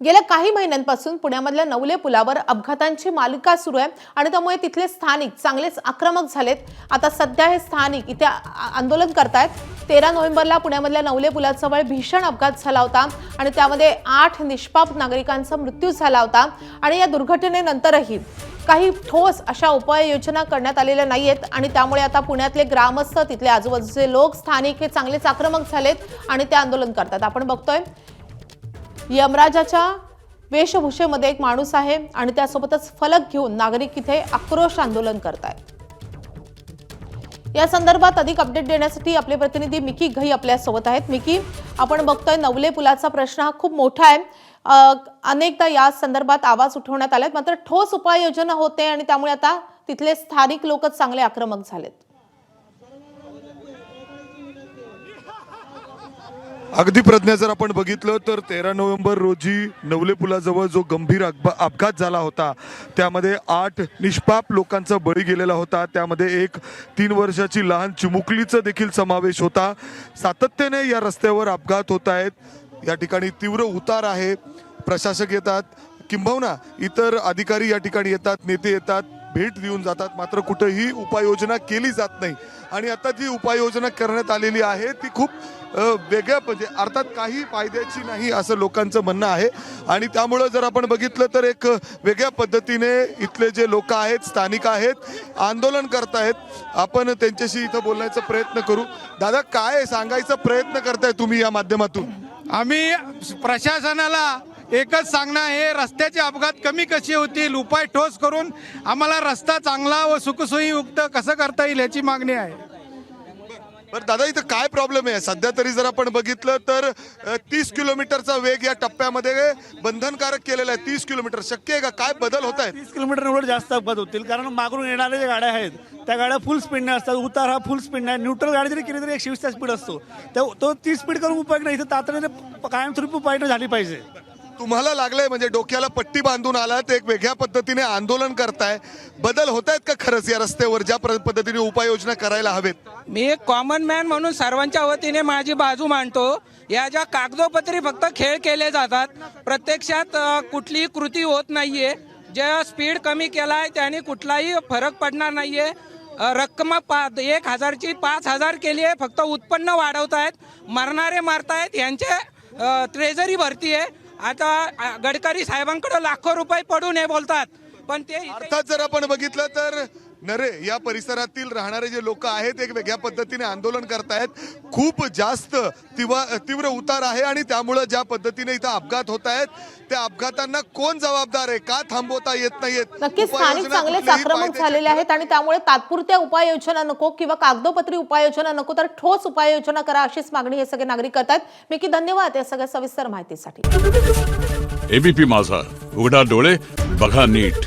गेल्या काही महिन्यांपासून पुण्यामधल्या नवले पुलावर अपघातांची मालिका सुरू आहे आणि त्यामुळे तिथले स्थानिक चांगलेच आक्रमक झालेत। आता सध्या हे स्थानिक इथे आंदोलन करतायत। 13 नोव्हेंबरला पुण्यामधल्या नवले पुलाजवळ भीषण अपघात झाला होता आणि त्यामध्ये 8 निष्पाप नागरिकांचा मृत्यू झाला होता आणि या दुर्घटनेनंतरही काही ठोस अशा उपाययोजना करण्यात आलेल्या नाहीयेत आणि त्यामुळे आता पुण्यातले ग्रामस्थ, तिथले आजूबाजूचे लोक, स्थानिक हे चांगलेच आक्रमक झालेत आणि ते आंदोलन करतात। आपण बघतोय यमराजाच्या वेशभूषेमध्ये एक माणूस आहे आणि त्यासोबतच फलक घेऊन नागरिक इथे आक्रोश आंदोलन करतायत। या संदर्भात अधिक अपडेट देण्यासाठी आपले प्रतिनिधी मिकी घई आपल्या सोबत आहेत। मिकी, आपण बघतोय नवले पुलाचा प्रश्न हा खूप मोठा आहे। अनेकदा या संदर्भात आवाज उठवण्यात आलेत, मात्र ठोस उपाययोजना होते आणि त्यामुळे आता तिथले स्थानिक लोकच चांगले आक्रमक झालेत। अगदी प्रज्ञा, जर आपण बघितलं तर 13 नोव्हेंबर रोजी नवले पुलाजवळ जो गंभीर अपघात झाला होता त्यामध्ये 8 निष्पाप लोकांचा बळी गेलेला होता। त्यामध्ये एक 3 वर्षाची लहान चिमुकलीचा देखील समावेश होता। सातत्याने या रस्त्यावर अपघात होत आहेत। या ठिकाणी तीव्र उतार आहे। प्रशासक येतात, किंबहुना इतर अधिकारी या ठिकाणी येतात, नेते येतात, भेट देऊन जातात, मात्र कुठेही उपाययोजना केली जात नाही। आणि आता जी उपाययोजना करण्यात आलेली आहे ती खूप वेगळ्या म्हणजे अर्थात काही फायद्याची नाही असं लोकांचं म्हणणं आहे। आणि त्यामुळे जर आपण बघितलं तर एक वेगळ्या पद्धतीने इथले जे लोक आहेत, स्थानिक आहेत, आंदोलन करतायत। आपण त्यांच्याशी इथं बोलण्याचा प्रयत्न करू। दादा, काय सांगायचा प्रयत्न करताय तुम्ही या माध्यमातून? आम्ही प्रशासनाला एकच सांगणं आहे, रस्त्याचे अपघात कमी कसे होतील, उपाय ठोस करून आम्हाला रस्ता चांगला व सुखसोयीयुक्त कसं करता येईल याची मागणी आहे। बरं दादा, इथं काय प्रॉब्लेम आहे? सध्या तरी जर आपण बघितलं तर 30 किलोमीटरचा वेग या टप्प्यामध्ये बंधनकारक केलेला आहे। 30 किलोमीटर शक्य आहे का? काय बदल होत आहेत? 30 किलोमीटर एवढं जास्त अपघात होतील, कारण मागून येणाऱ्या ज्या गाड्या आहेत त्या गाड्या फुल स्पीडने असतात। उतार हा फुल स्पीडने आहे। न्यूट्रल गाडी जरी केली तरी 120चा स्पीड असतो। तो 30 स्पीड करून उपयोग नाही, इथं तातडीने कायमस्वरूपी उपाययोजना झाली पाहिजे। तुम्हाला लागलंय म्हणजे डोक्याला पट्टी बांधून आलात, एक वेगळ्या पद्धतीने आंदोलन करताय, बदल होत आहेत का खरंच या रस्त्यावर ज्या पद्धतीने उपाययोजना करायला हवेत? मी एक कॉमन मॅन म्हणून सर्वांच्या वतीने माझी बाजू मांडतो। या ज्या कागदोपत्री फक्त खेळ केले जातात, प्रत्यक्षात कुठलीही कृती होत नाहीये। जे स्पीड कमी केलाय त्याने कुठलाही फरक पडणार नाहीये। रक्कम 1,000ची 5,000 केली आहे, फक्त उत्पन्न वाढवतायत, मरणारे मारतायत, यांचे ट्रेझरी भरती आहे। आता गडकरी साहेबांकडे लाखो रुपये पडून हे बोलतात, पण ते अर्थात जर आपण बघितलं तर नरे या परिसरातील राहणारे जे लोक आहेत एक वेगळ्या पद्धतीने आंदोलन करतायत। खूप जास्त तीव्र उतार आहे आणि त्यामुळे ज्या पद्धतीने इथं अपघात होत आहेत त्या अपघातांना कोण जबाबदार आहे, का थांबवता येत नाहीत? नक्कीच स्थानिक चांगलेच आक्रमक झालेले आहेत आणि त्यामुळे तात्पुरत्या उपाययोजना नको किंवा कागदोपत्री उपाययोजना नको, तर ठोस उपाययोजना करा अशीच मागणी हे सगळे नागरिक करतात। मिकी, धन्यवाद या सगळ्या सविस्तर माहितीसाठी। एबीपी माझा, उघडा डोळे बघा नीट।